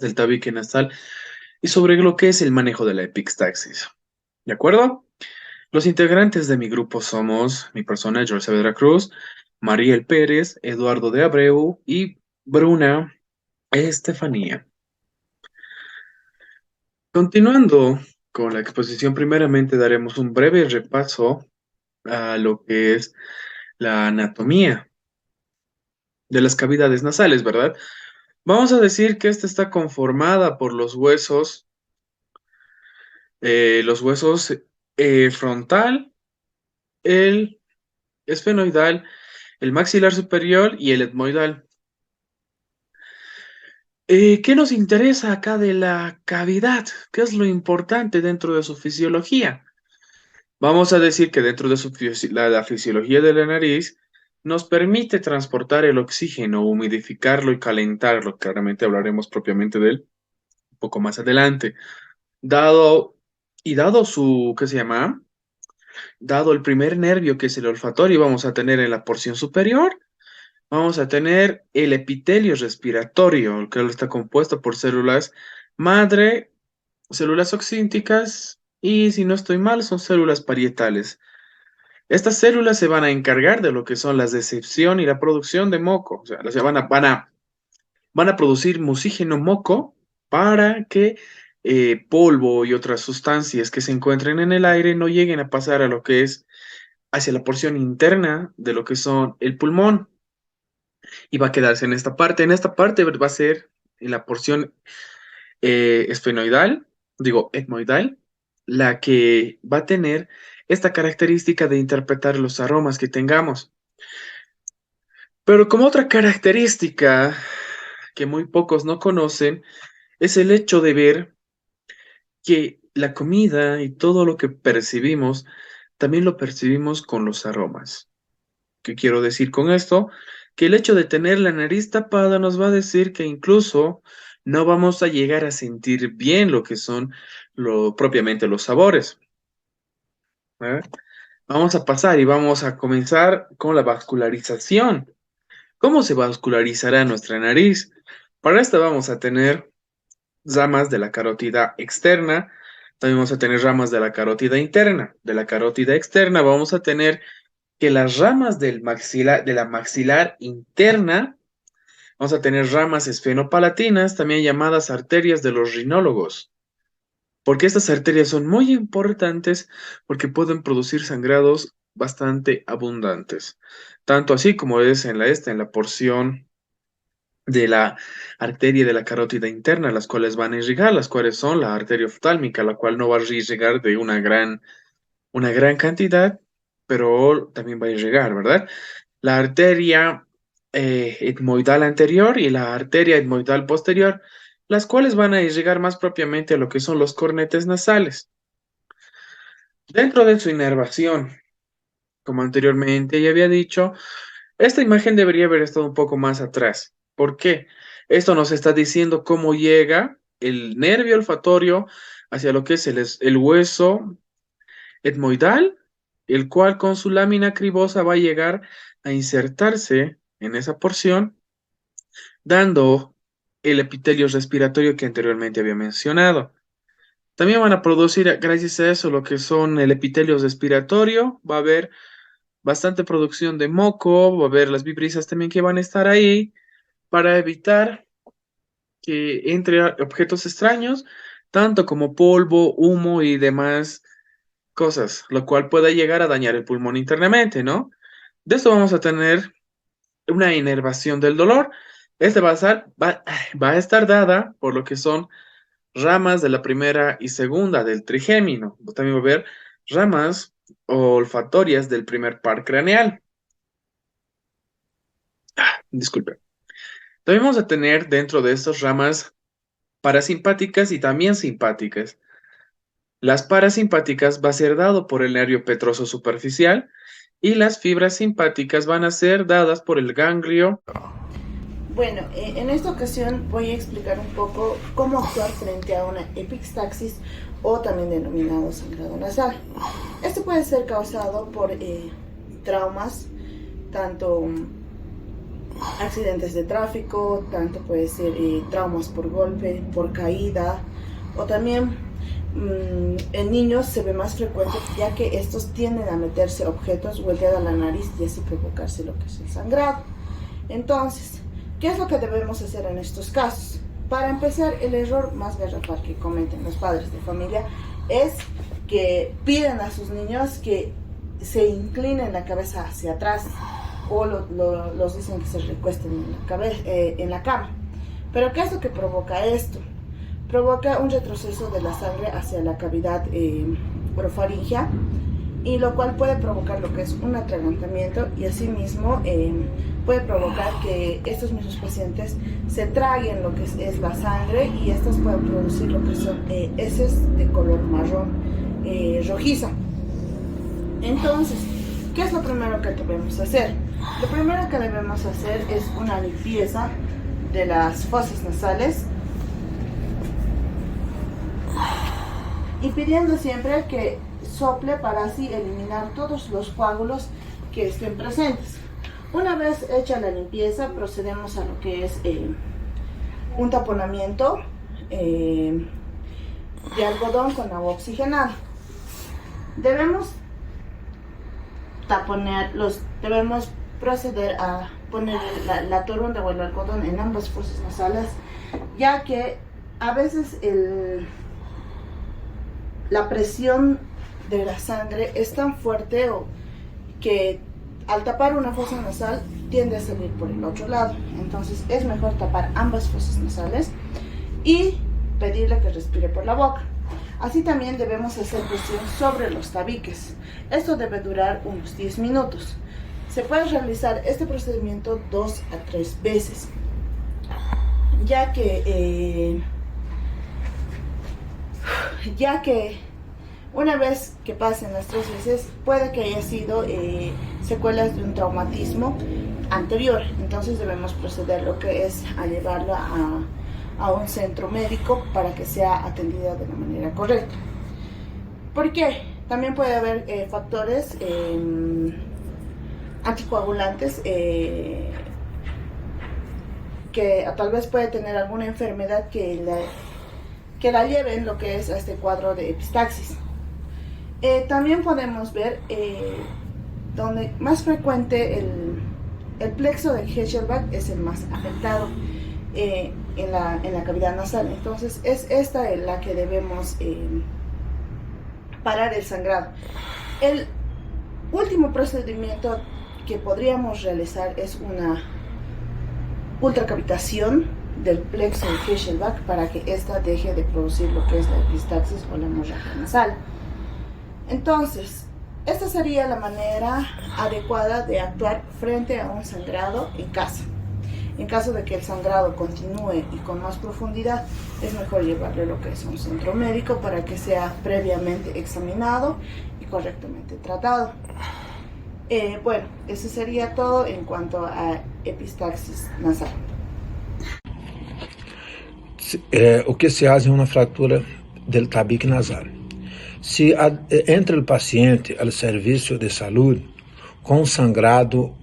del tabique nasal y sobre lo que es el manejo de la epistaxis. ¿De acuerdo? Los integrantes de mi grupo somos mi persona, George Saavedra Cruz, Mariel Pérez, Eduardo de Abreu y Bruna Estefanía. Continuando con la exposición, primeramente daremos un breve repaso a lo que es la anatomía de las cavidades nasales, ¿verdad? Vamos a decir que esta está conformada por los huesos frontal, el esfenoidal, el maxilar superior y el etmoidal. ¿Qué nos interesa acá de la cavidad? ¿Qué es lo importante dentro de su fisiología? Vamos a decir que dentro de la fisiología de la nariz nos permite transportar el oxígeno, humidificarlo y calentarlo. Claramente hablaremos propiamente de él un poco más adelante. Dado dado su, ¿qué se llama? Dado el primer nervio que es el olfatorio, vamos a tener en la porción superior, vamos a tener el epitelio respiratorio, el que está compuesto por células madre, células oxínticas y, si no estoy mal, son células parietales. Estas células se van a encargar de lo que son la decepción y la producción de moco. O sea, van a producir mucígeno moco para que polvo y otras sustancias que se encuentren en el aire no lleguen a pasar a lo que es hacia la porción interna de lo que son el pulmón y va a quedarse en esta parte. En esta parte va a ser en la porción esfenoidal, digo, etmoidal, la que va a tener esta característica de interpretar los aromas que tengamos. Pero como otra característica que muy pocos no conocen, es el hecho de ver que la comida y todo lo que percibimos, también lo percibimos con los aromas. ¿Qué quiero decir con esto? Que el hecho de tener la nariz tapada nos va a decir que incluso no vamos a llegar a sentir bien lo que son propiamente los sabores. ¿Eh? Vamos a pasar y vamos a comenzar con la vascularización. ¿Cómo se vascularizará nuestra nariz? Para esto vamos a tener ramas de la carótida externa, también vamos a tener ramas de la carótida interna. De la carótida externa vamos a tener que las ramas de la maxilar interna, vamos a tener ramas esfenopalatinas, también llamadas arterias de los rinólogos, porque estas arterias son muy importantes porque pueden producir sangrados bastante abundantes, tanto así como es en la porción de la arteria de la carótida interna, las cuales van a irrigar, las cuales son la arteria oftálmica, la cual no va a irrigar de una gran cantidad, pero también va a irrigar, ¿verdad? La arteria etmoidal anterior y la arteria etmoidal posterior, las cuales van a irrigar más propiamente a lo que son los cornetes nasales. Dentro de su inervación, como anteriormente ya había dicho, esta imagen debería haber estado un poco más atrás. ¿Por qué? Esto nos está diciendo cómo llega el nervio olfatorio hacia lo que es el hueso etmoidal, el cual con su lámina cribosa va a llegar a insertarse en esa porción, dando el epitelio respiratorio que anteriormente había mencionado. También van a producir, gracias a eso, lo que son el epitelio respiratorio. Va a haber bastante producción de moco, va a haber las vibrisas también que van a estar ahí para evitar que entre objetos extraños, tanto como polvo, humo y demás cosas, lo cual pueda llegar a dañar el pulmón internamente, ¿no? De esto vamos a tener una inervación del dolor. Este va a estar dada por lo que son ramas de la primera y segunda del trigémino. También va a haber ramas olfatorias del primer par craneal. Disculpe. También vamos a tener dentro de estas ramas parasimpáticas y también simpáticas. Las parasimpáticas va a ser dado por el nervio petroso superficial y las fibras simpáticas van a ser dadas por el ganglio. Bueno, en esta ocasión voy a explicar un poco cómo actuar frente a una epistaxis o también denominado sangrado nasal. Este puede ser causado por traumas, tanto accidentes de tráfico, tanto puede ser traumas por golpe, por caída, o también en niños se ve más frecuente ya que estos tienden a meterse objetos o el dedo a la nariz y así provocarse lo que es el sangrado. Entonces, ¿qué es lo que debemos hacer en estos casos? Para empezar, el error más garrafal que cometen los padres de familia es que piden a sus niños que se inclinen la cabeza hacia atrás o los dicen que se recuesten en la cama. Pero ¿qué es lo que provoca esto? Provoca un retroceso de la sangre hacia la cavidad orofaringea, y lo cual puede provocar lo que es un atragantamiento y asimismo puede provocar que estos mismos pacientes se traguen lo que es la sangre y estas pueden producir lo que son heces de color marrón rojiza. Entonces, ¿qué es lo primero que debemos hacer? Lo primero que debemos hacer es una limpieza de las fosas nasales y pidiendo siempre que sople para así eliminar todos los coágulos que estén presentes. Una vez hecha la limpieza, procedemos a lo que es un taponamiento de algodón con agua oxigenada. Debemos debemos proceder a poner la toronda o el algodón en ambas fosas nasales, ya que a veces la presión de la sangre es tan fuerte que al tapar una fosa nasal tiende a salir por el otro lado. Entonces es mejor tapar ambas fosas nasales y pedirle que respire por la boca. Así también debemos hacer presión sobre los tabiques. Esto debe durar unos 10 minutos. Se puede realizar este procedimiento 2 a 3 veces, ya que una vez que pasen las 3 veces puede que haya sido secuelas de un traumatismo anterior. Entonces debemos proceder lo que es a llevarlo a un centro médico para que sea atendida de la manera correcta. ¿Por qué? También puede haber factores anticoagulantes que tal vez puede tener alguna enfermedad que la lleve en lo que es a este cuadro de epistaxis. También podemos ver donde más frecuente el plexo de Hechelbach es el más afectado en la cavidad nasal. Entonces es esta en la que debemos parar el sangrado. El último procedimiento que podríamos realizar es una ultracavitación del plexo de Hechelbach para que ésta deje de producir lo que es la epistaxis o la hemorragia nasal. Entonces, esta sería la manera adecuada de actuar frente a un sangrado en casa. En caso de que el sangrado continúe y con más profundidad, es mejor llevarle lo que es un centro médico para que sea previamente examinado y correctamente tratado. Bueno, eso sería todo en cuanto a epistaxis nasal. O que se hace en una fractura del tabique nasal? Se entra o paciente ao serviço de saúde com sangrado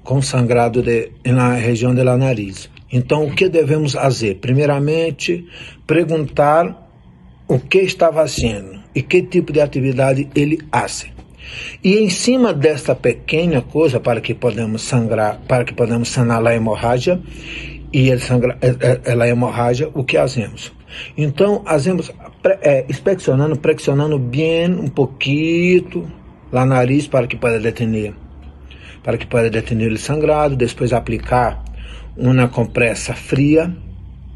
na região da nariz. Então, o que devemos fazer? Primeiramente, perguntar o que está fazendo e que tipo de atividade ele faz. E em cima desta pequena coisa, para que podemos sanar a hemorragia e a hemorragia, o que fazemos? Então, fazemos inspecionando, pressionando bem um pouquinho lá no nariz para que possa detener o sangrado, depois aplicar uma compressa fria,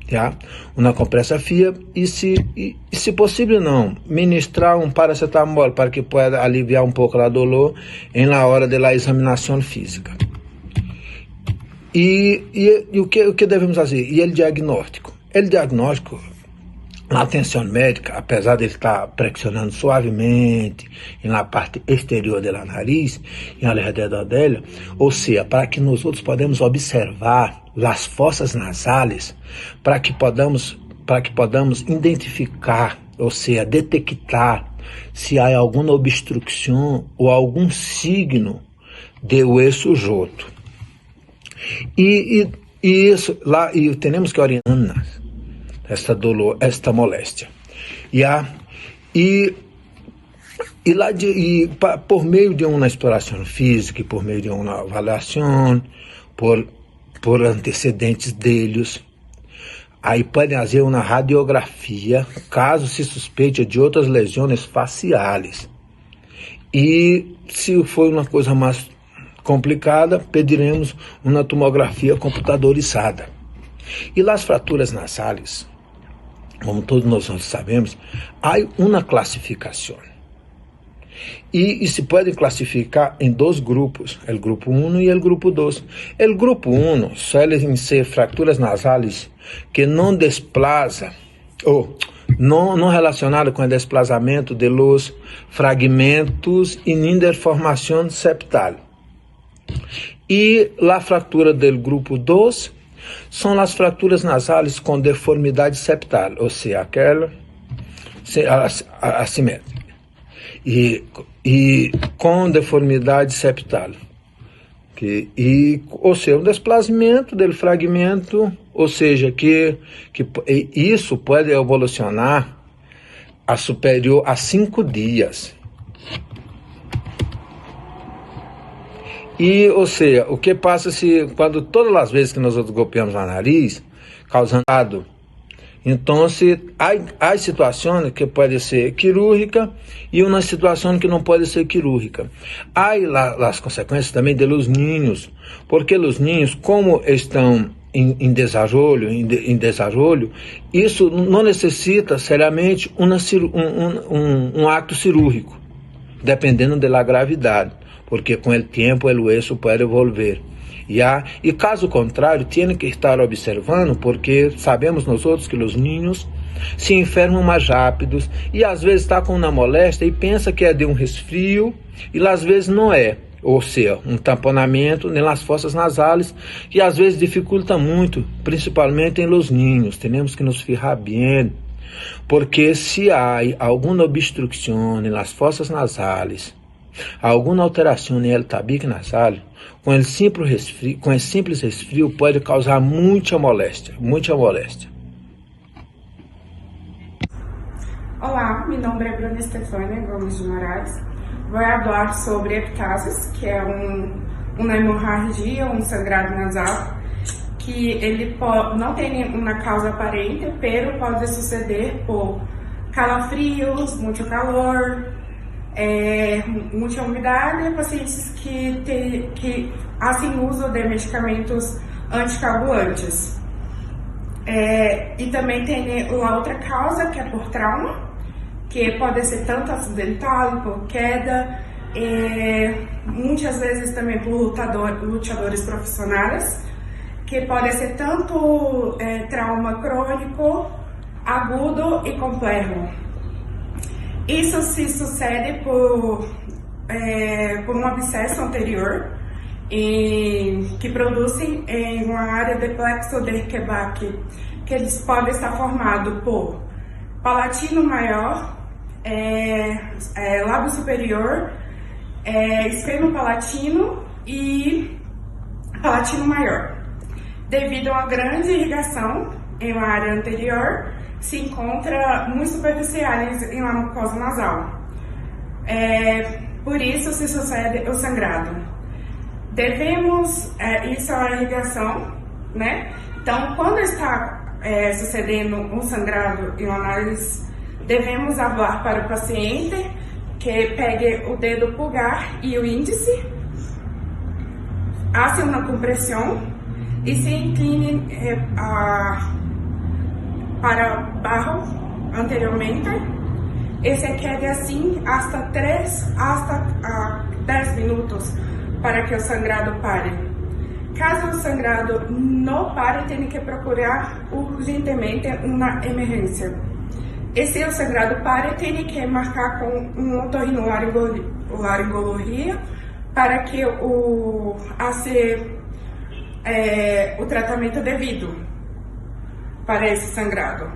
tá? Uma compressa fria e se possível não, ministrar um paracetamol para que possa aliviar um pouco a dor em la hora da examinação física. E o que devemos fazer? E o diagnóstico? O diagnóstico, a atenção médica, apesar de ele estar pressionando suavemente na parte exterior da nariz e ao redor dela, ou seja, para que nós outros podemos observar as fossas nasais, para que podamos identificar, ou seja, detectar se há alguma obstrução ou algum signo de hueso roto. E E isso lá, e temos que orientar esta dolor, esta moléstia. E lá por meio de uma exploração física, por meio de uma avaliação, por antecedentes deles, aí podem fazer uma radiografia, caso se suspeite de outras lesões faciais. E se for uma coisa mais complicada, pediremos uma tomografia computadorizada. E las fraturas nasais, como todos nós sabemos, há uma classificação. E se pode classificar em dois grupos, o grupo 1 e o grupo 2. O grupo 1 suelen ser fraturas nasais que não desplaza, ou não relacionado com o desplazamento de los fragmentos e nem de formação septal. E a fratura do grupo 2 são as fraturas nasais com deformidade septal, ou seja, aquela assimétrica, e com deformidade septal. Ou seja, um desplazamento do fragmento, ou seja, que isso pode evolucionar a superior a 5 dias. E, ou seja, o que passa quando todas as vezes que nós golpeamos o nariz, causando dano, então há situações que pode ser quirúrgica e uma situação que não pode ser quirúrgica. Há as consequências também de los niños, porque os niños, como estão em desenvolvimento, isso não necessita seriamente um ato cirúrgico, dependendo da gravidade, porque com o tempo o hueso pode evolver. E caso contrário, tem que estar observando, porque sabemos nós outros que os niños se enfermam mais rápidos e às vezes está com uma moléstia e pensa que é de um resfrio e às vezes não é. Ou seja, um tamponamento nas fossas nasais que às vezes dificulta muito, principalmente em los niños. Temos que nos fijar bem, porque se há alguma obstrução nas fossas nasais, alguma alteração no tabique nasal, com o simples resfrio pode causar muita moléstia, muita moléstia. Olá, meu nome é Bruna Estefânia Gomes de Moraes. Vou falar sobre epistasis, que é uma hemorragia, um sangrado nasal, que ele não tem uma causa aparente, pero pode suceder por calafrios, muito calor, muita umidade, pacientes que fazem uso de medicamentos anticoagulantes. E também tem uma outra causa, que é por trauma, que pode ser tanto acidental, por queda, muitas vezes também por lutadores profissionais, que pode ser tanto trauma crônico, agudo e complexo. Isso se sucede por um abscesso anterior que produzem em uma área de plexo de Quebec, que eles podem estar formados por palatino maior, lábio superior, esfenopalatino e palatino maior. Devido a uma grande irrigação em uma área anterior, se encontra muito superficiais em uma mucosa nasal. Por isso se sucede o sangrado. Isso é a irrigação, né? Então, quando está sucedendo um sangrado em uma nariz, devemos falar para o paciente que pegue o dedo pulgar e o índice, faça uma compressão e se incline para baixo anteriormente e se quede assim hasta 3 a 10 minutos para que o sangrado pare. Caso o sangrado não pare, tem que procurar urgentemente uma emergência. E se o sangrado pare, tem que marcar com um otorrinolaringologia para que o tratamento devido para esse sangrado.